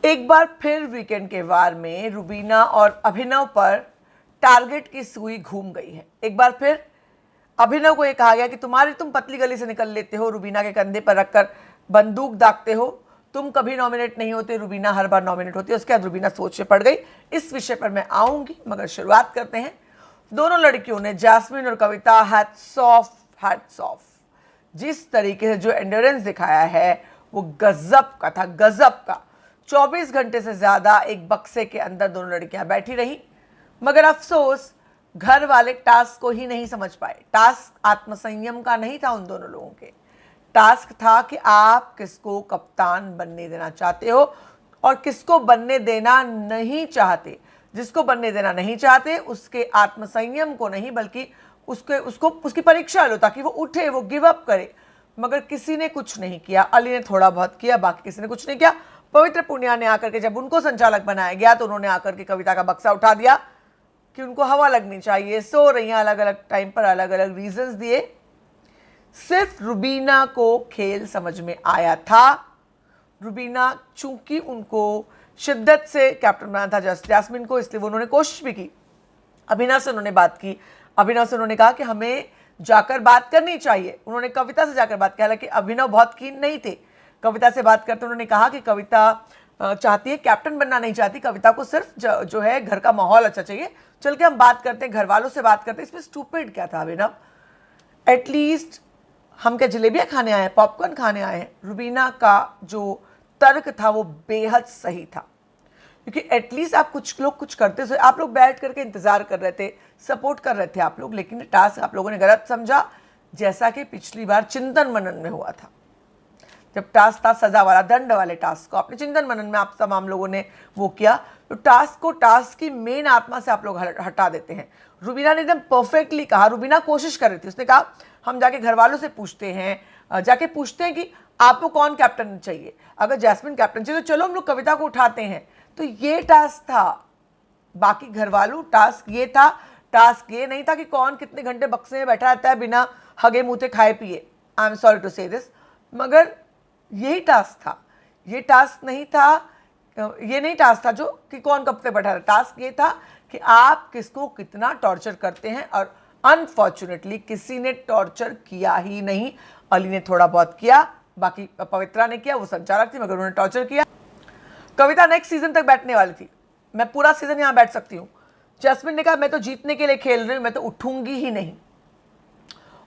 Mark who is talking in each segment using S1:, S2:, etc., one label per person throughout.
S1: एक बार फिर वीकेंड के वार में रुबीना और अभिनव पर टारगेट की सुई घूम गई है। एक बार फिर अभिनव को यह कहा गया कि तुम पतली गली से निकल लेते हो, रुबीना के कंधे पर रखकर बंदूक दागते हो, तुम कभी नॉमिनेट नहीं होते, रुबीना हर बार नॉमिनेट होती है। उसके बाद रुबीना सोच में पड़ गई। इस विषय पर मैं आऊंगी, मगर शुरुआत करते हैं। दोनों लड़कियों ने, जैस्मिन और कविता, हैट्स ऑफ। जिस तरीके से जो एंड्योरेंस दिखाया है वो गजब का था, गजब का। 24 घंटे से ज्यादा एक बक्से के अंदर दोनों लड़कियां बैठी रही, मगर अफसोस घर वाले टास्क को ही नहीं समझ पाए। टास्क आत्मसंयम का नहीं था उन दोनों लोगों के। टास्क था कि आप किसको कप्तान बनने देना चाहते हो और किसको बनने देना नहीं चाहते। जिसको बनने देना नहीं चाहते उसके आत्मसंयम को नहीं, बल्कि उसकी परीक्षा लो ताकि वो उठे, वो गिव अप करे। मगर किसी ने कुछ नहीं किया। अली ने थोड़ा बहुत किया, बाकी किसी ने कुछ नहीं किया। पवित्र पुनिया ने आकर के, जब उनको संचालक बनाया गया तो उन्होंने आकर के कविता का बक्सा उठा दिया कि उनको हवा लगनी चाहिए, सो रही हैं, अलग अलग टाइम पर अलग अलग रीजंस दिए। सिर्फ रुबीना को खेल समझ में आया था। रुबीना चूंकि उनको शिद्दत से कैप्टन बनाना था जैस्मिन को, इसलिए उन्होंने कोशिश भी की। अभिनव से उन्होंने बात की। अभिनव से उन्होंने कहा कि हमें जाकर बात करनी चाहिए। उन्होंने कविता से जाकर बात की, हालांकि अभिनव बहुत कीन नहीं थे। कविता से बात करते उन्होंने कहा कि कविता चाहती है, कैप्टन बनना नहीं चाहती, कविता को सिर्फ जो है घर का माहौल अच्छा चाहिए, चल के हम बात करते हैं, घर वालों से बात करते हैं। इसमें स्टूपिड क्या था अभिनव? एटलीस्ट हम क्या जलेबियां खाने आए हैं, पॉपकॉर्न खाने आए हैं? रुबीना का जो तर्क था वो बेहद सही था, क्योंकि एटलीस्ट आप कुछ लोग कुछ करते थे। आप लोग बैठ करके इंतजार कर रहे थे, सपोर्ट कर रहे थे आप लोग, लेकिन टास्क आप लोगों ने गलत समझा, जैसा कि पिछली बार चिंतन मनन में हुआ था। जब टास्क था सजा वाला, दंड वाले टास्क को आपने चिंतन मनन में आप तमाम लोगों ने वो किया, तो टास्क की मेन आत्मा से आप लोग हटा देते हैं। रुबीना ने एकदम परफेक्टली कहा। रुबीना कोशिश कर रही थी, उसने कहा हम जाके घर वालों से पूछते हैं, जाके पूछते हैं कि आपको कौन कैप्टन चाहिए। अगर जैस्मिन कैप्टन चाहिए तो चलो हम लोग कविता को उठाते हैं। तो ये टास्क था, बाकी घर वालों टास्क ये था। टास्क ये नहीं था कि कौन कितने घंटे बक्से में बैठा रहता है बिना हगे मुँह खाए पिए। आई एम सॉरी टू से दिस, मगर यही टास्क था। ये टास्क नहीं था, ये नहीं टास्क था जो कि कौन कब तक बैठा रहता। टास्क ये था कि आप किसको कितना टॉर्चर करते हैं, और अनफॉर्चुनेटली किसी ने टॉर्चर किया ही नहीं। अली ने थोड़ा बहुत किया, बाकी पवित्रा ने किया, वो संचालक थी, मगर उन्होंने टॉर्चर किया। कविता नेक्स्ट सीजन तक बैठने वाली थी, मैं पूरा सीजन यहां बैठ सकती हूँ। जैस्मिन ने कहा मैं तो जीतने के लिए खेल रही हूँ, मैं तो उठूंगी ही नहीं।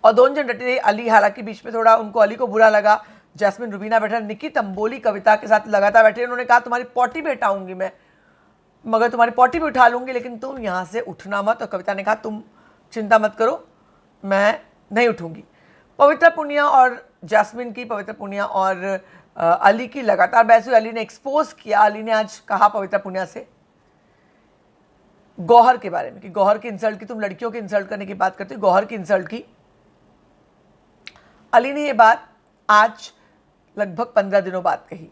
S1: और दोनों जन डटे रहे। अली हालांकि बीच में थोड़ा उनको, अली को बुरा लगा। जैस्मिन रुबीना बैठा, निकी तंबोली कविता के साथ लगातार बैठे। उन्होंने कहा तुम्हारी पॉटी भी हटाऊंगी मैं, मगर तुम्हारी पॉटी भी उठा लूंगी, लेकिन तुम यहाँ से उठना मत। और कविता ने कहा तुम चिंता मत करो, मैं नहीं उठूंगी। पवित्र पुनिया और जैस्मिन की, पवित्र पुनिया और अली की लगातार बहस हुई। अली ने एक्सपोज किया। अली ने आज कहा पवित्र पुनिया से गौहर के बारे में कि गौहर की इंसल्ट की, तुम लड़कियों की इंसल्ट करने की बात करते हो, गौहर की इंसल्ट की। अली ने ये बात आज लगभग 15 दिनों बाद कही।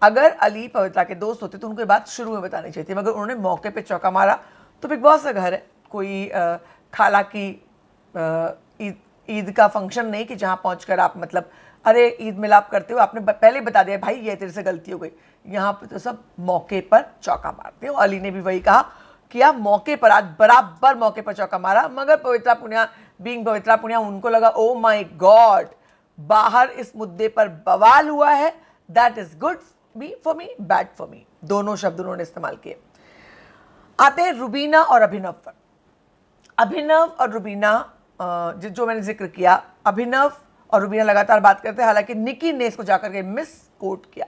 S1: अगर अली पवित्रा के दोस्त होते तो उनको ये बात शुरू में बतानी चाहिए थी, मगर उन्होंने मौके पे चौका मारा। तो बिग बॉस का घर है, कोई खाला की ईद का फंक्शन नहीं कि जहाँ पहुँचकर आप मतलब अरे ईद मिलाप करते हो, आपने पहले ही बता दिया भाई ये तेरे से गलती हो गई। यहाँ पे तो सब मौके पर चौका मारते हो। अली ने भी वही कहा, किया मौके पर, आज बराबर मौके पर चौका मारा। मगर पवित्रा पुनिया बीइंग पवित्रा पुनिया, उनको लगा ओ माय गॉड, बाहर इस मुद्दे पर बवाल हुआ है, that is good for me, bad for me, दोनों शब्द उन्होंने इस्तेमाल किए। आते हैं रुबीना और अभिनव पर। अभिनव और रुबीना, जो मैंने जिक्र किया, अभिनव और रुबीना लगातार बात करते हैं। हालांकि निकी ने इसको जाकर के मिस कोट किया।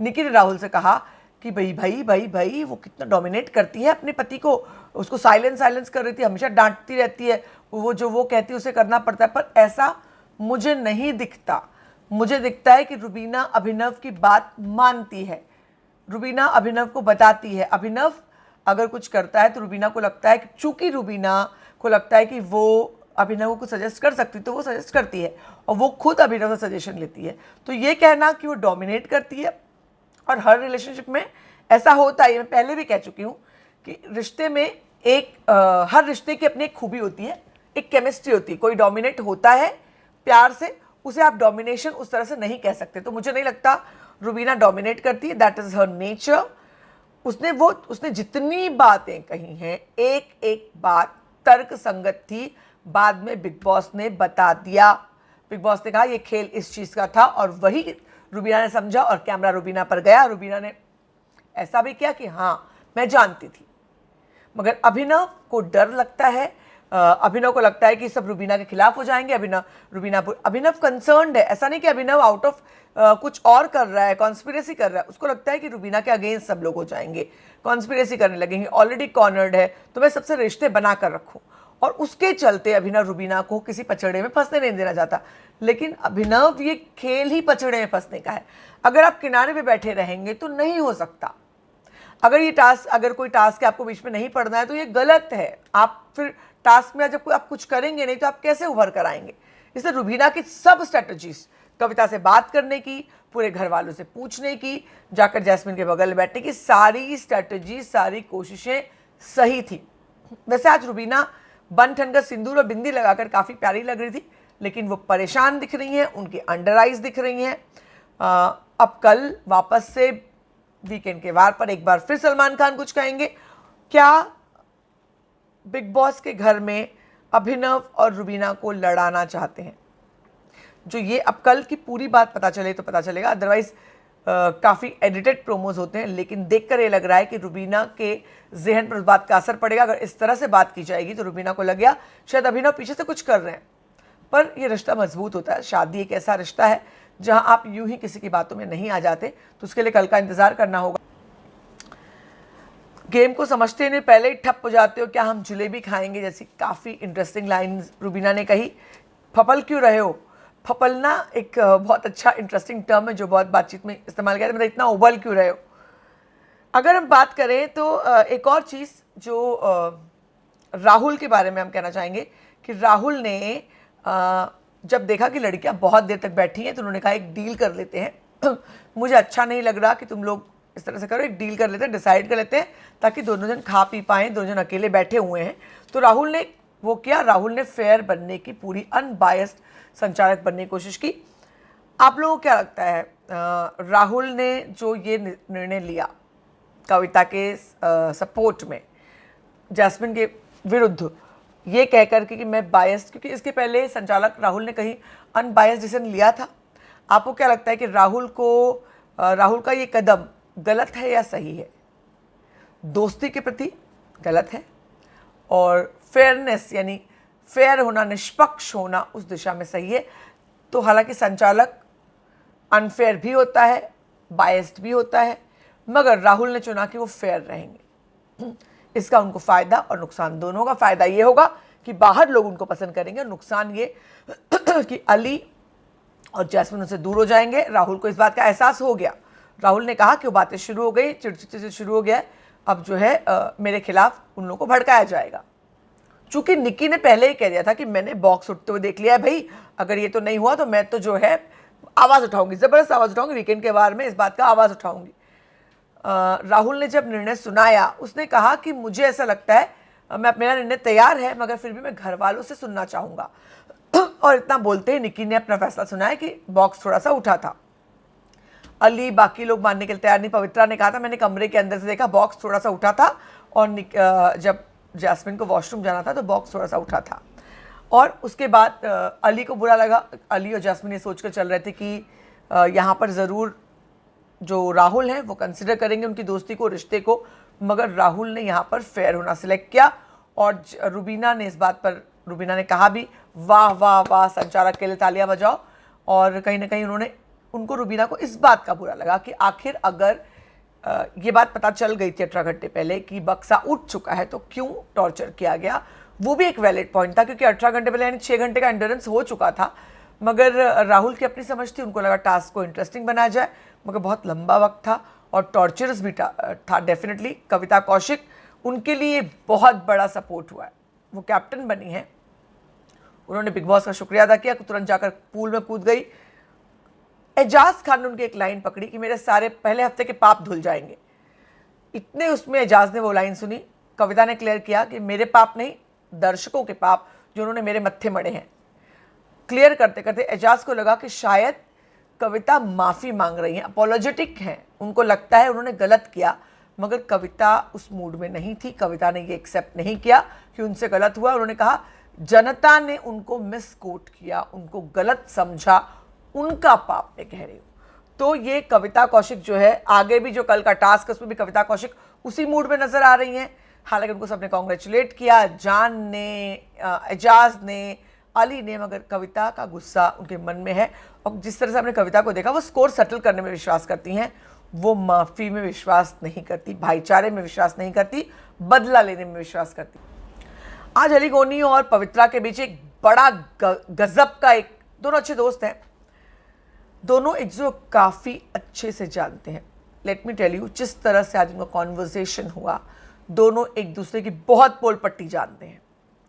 S1: निकी ने राहुल से कहा कि भाई वो कितना डोमिनेट करती है अपने पति को, उसको साइलेंस कर रही थी, हमेशा डांटती रहती है, वो जो वो कहती है उसे करना पड़ता है। पर ऐसा मुझे नहीं दिखता। मुझे दिखता है कि रुबीना अभिनव की बात मानती है, रुबीना अभिनव को बताती है। अभिनव अगर कुछ करता है तो रुबीना को लगता है कि चूंकि रुबीना को लगता है कि वो अभिनव को सजेस्ट कर सकती, तो वो सजेस्ट करती है, और वो खुद अभिनव से सजेशन लेती है। तो ये कहना कि वो डोमिनेट करती है, और हर रिलेशनशिप में ऐसा होता है, मैं पहले भी कह चुकी हूँ कि रिश्ते में हर रिश्ते की अपनी एक खूबी होती है, एक केमिस्ट्री होती है। कोई डोमिनेट होता है प्यार से, उसे आप डोमिनेशन उस तरह से नहीं कह सकते। तो मुझे नहीं लगता रुबीना डोमिनेट करती है, दैट इज हर नेचर। उसने जितनी बातें कही हैं, एक एक बात तर्क संगत थी। बाद में बिग बॉस ने बता दिया। बिग बॉस ने कहा ये खेल इस चीज़ का था, और वही रुबीना ने समझा और कैमरा रुबीना पर गया। रुबीना ने ऐसा भी किया कि हाँ मैं जानती थी। मगर अभिनव को डर लगता है। अभिनव को लगता है कि सब रुबीना के खिलाफ हो जाएंगे। अभिनव कंसर्न्ड है। ऐसा नहीं कि अभिनव आउट ऑफ कुछ और कर रहा है, कॉन्स्पिरेसी कर रहा है। उसको लगता है कि रुबीना के अगेंस्ट सब लोग हो जाएंगे, कॉन्स्पिरेसी करने लगेंगे, ऑलरेडी कॉर्नर्ड है, तो मैं सबसे रिश्ते बना कर रखूँ। और उसके चलते अभिनव रुबीना को किसी पचड़े में फंसने नहीं देना चाहता। लेकिन अभिनव, ये खेल ही पचड़े में फंसने का है। अगर आप किनारे पे बैठे रहेंगे तो नहीं हो सकता। अगर कोई टास्क आपको बीच में नहीं पढ़ना है तो ये गलत है। आप फिर टास्क में जब आप कुछ करेंगे नहीं तो आप कैसे उभर कर आएंगे। इसलिए रुबीना की सब स्ट्रेटजीज, कविता से बात करने की, पूरे घर वालों से पूछने की, जाकर जैस्मिन के बगल बैठने की, सारी स्ट्रेटजी, सारी कोशिशें सही थी। वैसे आज रुबीना बन ठन कर सिंदूर और बिंदी लगाकर काफ़ी प्यारी लग रही थी, लेकिन वो परेशान दिख रही हैं, उनकी अंडर आइज दिख रही हैं। अब कल वापस से वीकेंड के वार पर एक बार फिर सलमान खान कुछ कहेंगे। क्या बिग बॉस के घर में अभिनव और रुबीना को लड़ाना चाहते हैं? जो ये अब कल की पूरी बात पता चले तो पता चलेगा। अदरवाइज काफ़ी एडिटेड प्रोमोज होते हैं, लेकिन देखकर ये लग रहा है कि रुबीना के जहन पर उस बात का असर पड़ेगा। अगर इस तरह से बात की जाएगी तो रुबीना को लग गया शायद अभिनव पीछे से कुछ कर रहे हैं। पर ये रिश्ता मजबूत होता है। शादी एक ऐसा रिश्ता है जहां आप यूं ही किसी की बातों में नहीं आ जाते, तो उसके लिए कल का इंतजार करना होगा। गेम को समझते नहीं पहले ही ठप हो जाते हो, क्या हम जलेबी खाएंगे जैसी काफ़ी इंटरेस्टिंग लाइन रुबीना ने कही। फपल क्यों रहे हो? फपलना एक बहुत अच्छा इंटरेस्टिंग टर्म है जो बहुत बातचीत में इस्तेमाल किया जाता है। मतलब इतना उबल क्यों रहे हो? अगर हम बात करें तो एक और चीज़ जो राहुल के बारे में हम कहना चाहेंगे कि राहुल ने जब देखा कि लड़कियां बहुत देर तक बैठी हैं तो उन्होंने कहा एक डील कर लेते हैं। मुझे अच्छा नहीं लग रहा कि तुम लोग इस तरह से करो, एक डील कर लेते हैं, डिसाइड कर लेते हैं, ताकि दोनों जन खा पी पाएँ। दोनों जन अकेले बैठे हुए हैं तो राहुल ने वो किया। राहुल ने फेयर बनने की, पूरी अनबायस्ड संचालक बनने की कोशिश की। आप लोगों को क्या लगता है, राहुल ने जो ये निर्णय लिया कविता के सपोर्ट में, जैस्मिन के विरुद्ध, ये कह करके कि मैं बायस्ड, क्योंकि इसके पहले संचालक राहुल ने कहीं अनबायस्ड डिसीजन लिया था। आपको क्या लगता है कि राहुल का ये कदम गलत है या सही है? दोस्ती के प्रति गलत है, और फेयरनेस यानी फेयर होना, निष्पक्ष होना, उस दिशा में सही है। तो हालांकि संचालक अनफेयर भी होता है, बायस्ड भी होता है, मगर राहुल ने चुना कि वो फेयर रहेंगे। इसका उनको फ़ायदा और नुकसान दोनों का। फ़ायदा ये होगा कि बाहर लोग उनको पसंद करेंगे, और नुकसान ये कि अली और जैस्मिन उनसे दूर हो जाएंगे। राहुल को इस बात का एहसास हो गया। राहुल ने कहा कि वो बातें शुरू हो गई, चिड़चिड़ शुरू हो गया, अब जो है मेरे खिलाफ उन लोगों को भड़काया जाएगा। चूंकि निक्की ने पहले ही कह दिया था कि मैंने बॉक्स उठते हुए देख लिया है भाई, अगर ये तो नहीं हुआ तो मैं तो जो है आवाज़ उठाऊंगी, ज़बरदस्त आवाज़ उठाऊंगी, वीकेंड के वार में इस बात का आवाज़ उठाऊंगी। राहुल ने जब निर्णय सुनाया, उसने कहा कि मुझे ऐसा लगता है मेरा निर्णय तैयार है, मगर फिर भी मैं घर वालों से सुनना चाहूँगा। और इतना बोलते ही निक्की ने अपना फैसला सुनाया कि बॉक्स थोड़ा सा उठा था। अली, बाकी लोग मानने के लिए तैयार नहीं। पवित्रा ने कहा था मैंने कमरे के अंदर से देखा, बॉक्स थोड़ा सा उठा था, और जब जैस्मिन को वॉशरूम जाना था तो बॉक्स थोड़ा सा उठा था। और उसके बाद अली को बुरा लगा। अली और जैस्मिन ये सोचकर चल रहे थे कि यहाँ पर ज़रूर जो राहुल हैं वो कंसिडर करेंगे उनकी दोस्ती को, रिश्ते को, मगर राहुल ने यहाँ पर फेयर होना सिलेक्ट किया। और रुबीना ने इस बात पर, रुबीना ने कहा भी वाह वाह वाह, संचालक के लिए तालियां बजाओ। और कहीं ना कहीं उनको रुबीना को इस बात का बुरा लगा कि आखिर अगर ये बात पता चल गई थी 18 घंटे पहले कि बक्सा उठ चुका है तो क्यों टॉर्चर किया गया। वो भी एक वैलिड पॉइंट था, क्योंकि 18 घंटे पहले यानी 6 घंटे का एंड्योरेंस हो चुका था। मगर राहुल की अपनी समझ थी, उनको लगा टास्क को इंटरेस्टिंग बनाया जाए, मगर बहुत लंबा वक्त था और टॉर्चरस भी था डेफिनेटली। कविता कौशिक, उनके लिए बहुत बड़ा सपोर्ट हुआ है। वो कैप्टन बनी है, उन्होंने बिग बॉस का शुक्रिया अदा किया, तुरंत जाकर पूल में कूद गई। एजाज खान ने उनकी एक लाइन पकड़ी कि मेरे सारे पहले हफ्ते के पाप धुल जाएंगे। इतने उसमें एजाज ने वो लाइन सुनी, कविता ने क्लियर किया कि मेरे पाप नहीं, दर्शकों के पाप जो उन्होंने मेरे मत्थे मड़े हैं। क्लियर करते करते एजाज को लगा कि शायद कविता माफ़ी मांग रही हैं, अपोलोजेटिक हैं, उनको लगता है उन्होंने गलत किया, मगर कविता उस मूड में नहीं थी। कविता ने ये एक्सेप्ट नहीं किया कि उनसे गलत हुआ। उन्होंने कहा जनता ने उनको मिसकोट किया, उनको गलत समझा, उनका पाप मैं कह रही हूँ। तो ये कविता कौशिक जो है, आगे भी जो कल का टास्क है उसमें भी कविता कौशिक उसी मूड में नजर आ रही हैं। हालांकि उनको सबने कॉन्ग्रेचुलेट किया, जान ने, एजाज ने, अली ने, मगर कविता का गुस्सा उनके मन में है। और जिस तरह से आपने कविता को देखा, वो स्कोर सेटल करने में विश्वास करती हैं, वो माफ़ी में विश्वास नहीं करती, भाईचारे में विश्वास नहीं करती, बदला लेने में विश्वास करती। आज अली गोनी और पवित्रा के बीच एक बड़ा गजब का एक, दोनों अच्छे दोस्त हैं, दोनों एक जो काफ़ी अच्छे से जानते हैं। लेट मी टेल यू, जिस तरह से आज उनका कॉन्वर्सेशन हुआ, दोनों एक दूसरे की बहुत पोल पट्टी जानते हैं।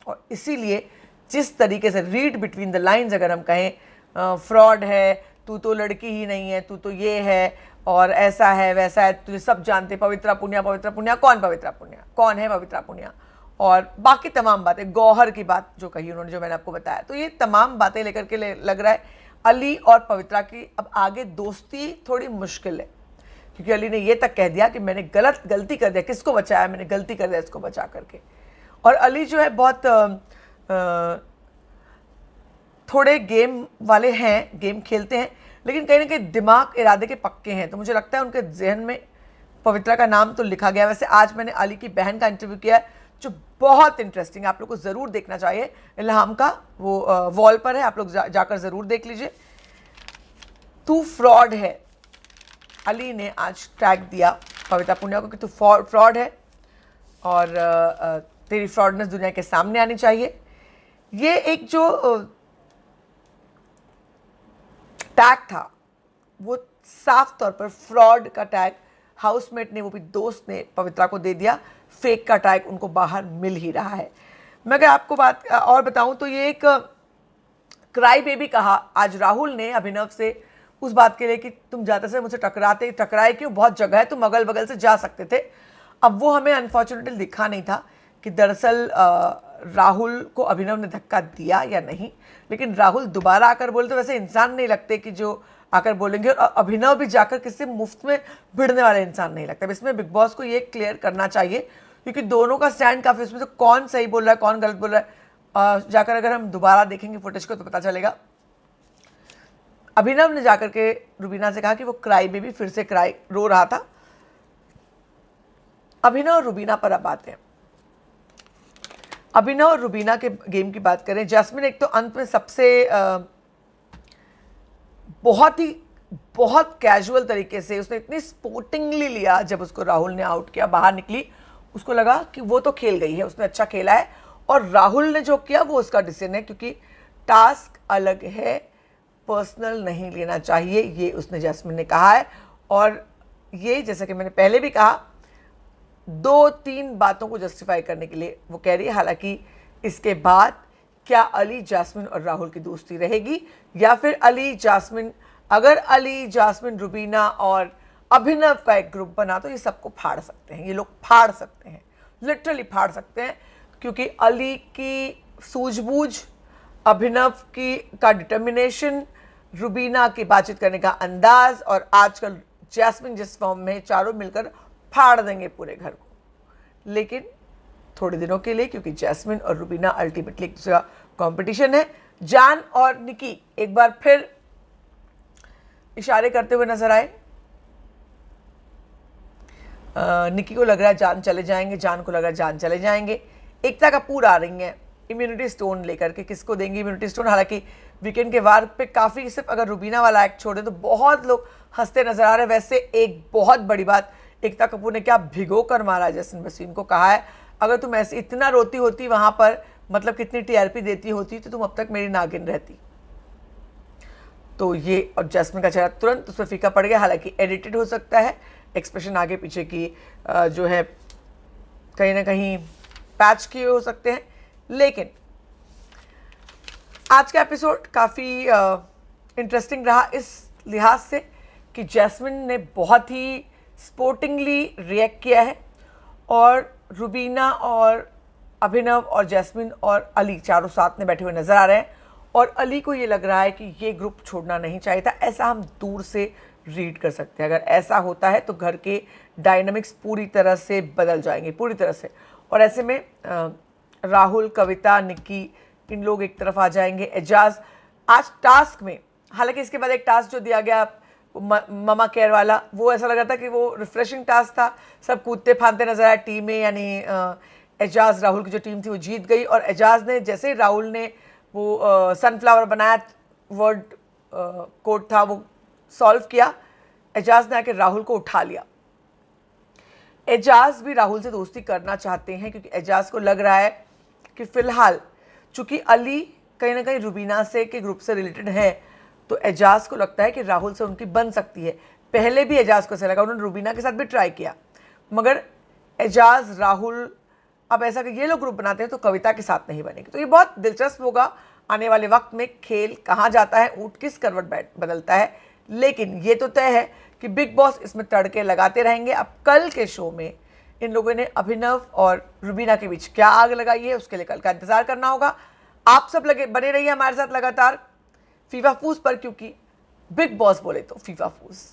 S1: और इसीलिए जिस तरीके से रीड बिटवीन द लाइंस अगर हम कहें, फ्रॉड है, तू तो लड़की ही नहीं है, तू तो ये है और ऐसा है वैसा है, तुझे सब जानते, पवित्रा पुनिया, पवित्रा पुनिया, कौन पवित्रा पुनिया, कौन है पवित्रा पुनिया, और बाकी तमाम बातें, गौहर की बात जो कही उन्होंने, जो मैंने आपको बताया। तो ये तमाम बातें लेकर के लग रहा है अली और पवित्रा की अब आगे दोस्ती थोड़ी मुश्किल है, क्योंकि अली ने ये तक कह दिया कि मैंने गलती कर दिया, किसको बचाया, मैंने गलती कर दिया इसको बचा करके। और अली जो है बहुत थोड़े गेम वाले हैं, गेम खेलते हैं, लेकिन कहीं ना कहीं दिमाग इरादे के पक्के हैं। तो मुझे लगता है उनके जहन में पवित्रा का नाम तो लिखा गया। वैसे आज मैंने अली की बहन का इंटरव्यू किया है, जो बहुत इंटरेस्टिंग है, आप लोग को ज़रूर देखना चाहिए। इल्हाम का वो वॉल पर है, आप लोग जाकर ज़रूर देख लीजिए। तू फ्रॉड है, अली ने आज टैग दिया पवित्रा पुनिया को कि तू फ्रॉड है और तेरी फ्रॉडनेस दुनिया के सामने आनी चाहिए। ये एक जो टैग था वो साफ तौर पर फ्रॉड का टैग हाउसमेट ने, वो भी दोस्त ने पवित्रा को दे दिया। फेक का टैग उनको बाहर मिल ही रहा है। मैं अगर आपको बात और बताऊं तो ये एक क्राई बेबी कहा आज राहुल ने अभिनव से उस बात के लिए कि तुम ज़्यादा से मुझसे टकराए क्यों, बहुत जगह है, तुम अगल बगल से जा सकते थे। अब वो हमें अनफॉर्चुनेटली दिखा नहीं था कि दरअसल राहुल को अभिनव ने धक्का दिया या नहीं, लेकिन राहुल दोबारा आकर बोले तो वैसे इंसान नहीं लगते कि जो आकर बोलेंगे, और अभिनव भी जाकर किसी मुफ्त में भिड़ने वाले इंसान नहीं लगता। इसमें बिग बॉस को ये क्लियर करना चाहिए, क्योंकि दोनों का स्टैंड काफ़ी, उसमें तो कौन सही बोल रहा है कौन गलत बोल रहा है, जाकर अगर हम दोबारा देखेंगे फुटेज को तो पता चलेगा। अभिनव ने जाकर के रुबीना से कहा कि वो क्राई बेबी, फिर से क्राई रो रहा था। अभिनव और रुबीना पर अब आते हैं। अभिनव और रुबीना के गेम की बात करें, जैस्मिन एक तो अंत में सबसे बहुत कैजुअल तरीके से उसने इतनी स्पोर्टिंगली लिया, जब उसको राहुल ने आउट किया, बाहर निकली, उसको लगा कि वो तो खेल गई है, उसने अच्छा खेला है, और राहुल ने जो किया वो उसका डिसीजन है, क्योंकि टास्क अलग है, पर्सनल नहीं लेना चाहिए, ये उसने जैस्मिन ने कहा है। और ये जैसा कि मैंने पहले भी कहा, 2-3 बातों को जस्टिफाई करने के लिए वो कह रही है। हालांकि इसके बाद क्या अली, जास्मिन और राहुल की दोस्ती रहेगी, या फिर अली जास्मिन, अगर अली जास्मिन, रुबीना और अभिनव का एक ग्रुप बना तो ये सबको फाड़ सकते हैं, ये लोग फाड़ सकते हैं, लिटरली फाड़ सकते हैं, क्योंकि अली की सूझबूझ, अभिनव का डिटर्मिनेशन, रुबीना की बातचीत करने का अंदाज, और आजकल जैस्मिन जिस फॉर्म में, चारों मिलकर फाड़ देंगे पूरे घर को। लेकिन थोड़े दिनों के लिए, क्योंकि जैस्मिन और रुबीना अल्टीमेटली एक दूसरे का कॉम्पिटिशन है। जान और निकी एक बार फिर इशारे करते हुए नजर आए। निकी को लग रहा है जान चले जाएंगे, जान को लग रहा है जान चले जाएंगे। एकता कपूर आ रही हैं इम्यूनिटी स्टोन लेकर के, किसको देंगी इम्यूनिटी स्टोन। हालांकि वीकेंड के वार पे काफ़ी, सिर्फ अगर रुबीना वाला एक्ट छोड़े तो बहुत लोग हंसते नजर आ रहे हैं। वैसे एक बहुत बड़ी बात, एकता कपूर ने क्या भिगो कर मारा जैस्मिन वसीम को, कहा है अगर तुम ऐसे इतना रोती होती वहाँ पर, मतलब कितनी टीआरपी देती होती, तो तुम अब तक मेरी नागिन रहती। तो ये, और जैस्मिन का चेहरा तुरंत उस पर फीका पड़ गया। हालांकि एडिटेड हो सकता है, एक्सप्रेशन आगे पीछे की जो है कहीं ना कहीं पैच किए हो सकते हैं, लेकिन आज का एपिसोड काफ़ी इंटरेस्टिंग रहा इस लिहाज से कि जैस्मिन ने बहुत ही स्पोर्टिंगली रिएक्ट किया है, और रुबीना और अभिनव और जैस्मिन और अली चारों साथ में बैठे हुए नजर आ रहे हैं, और अली को ये लग रहा है कि ये ग्रुप छोड़ना नहीं चाहिए था। ऐसा हम दूर से रीड कर सकते हैं। अगर ऐसा होता है तो घर के डायनामिक्स पूरी तरह से बदल जाएंगे, पूरी तरह से। और ऐसे में राहुल, कविता, निक्की, इन लोग एक तरफ आ जाएंगे। एजाज आज टास्क में, हालांकि इसके बाद एक टास्क जो दिया गया ममा केयर वाला, वो ऐसा लगा था कि वो रिफ्रेशिंग टास्क था, सब कूदते फांदते नजर आया टीम में, यानी एजाज राहुल की जो टीम थी वो जीत गई। और एजाज ने, जैसे ही राहुल ने वो सनफ्लावर बनाया, वर्ड कोड था, वो सॉल्व किया, एजाज ने आके राहुल को उठा लिया। एजाज भी राहुल से दोस्ती करना चाहते हैं क्योंकि एजाज को लग रहा है कि फिलहाल चूंकि अली कहीं ना कहीं रुबीना से के ग्रुप से रिलेटेड है, तो एजाज को लगता है कि राहुल से उनकी बन सकती है। पहले भी एजाज को ऐसा लगा, उन्होंने रुबीना के साथ भी ट्राई किया, मगर एजाज, राहुल, अब ऐसा कि ये लोग ग्रुप बनाते हैं तो कविता के साथ नहीं बनेगी। तो ये बहुत दिलचस्प होगा आने वाले वक्त में, खेल कहाँ जाता है, ऊँट किस करवट बदलता है। लेकिन ये तो तय है कि बिग बॉस इसमें तड़के लगाते रहेंगे। अब कल के शो में इन लोगों ने अभिनव और रुबीना के बीच क्या आग लगाई है, उसके लिए कल का इंतजार करना होगा। आप सब बने रहिए हमारे साथ लगातार फीफा फूस पर, क्योंकि बिग बॉस बोले तो फीफा फूस।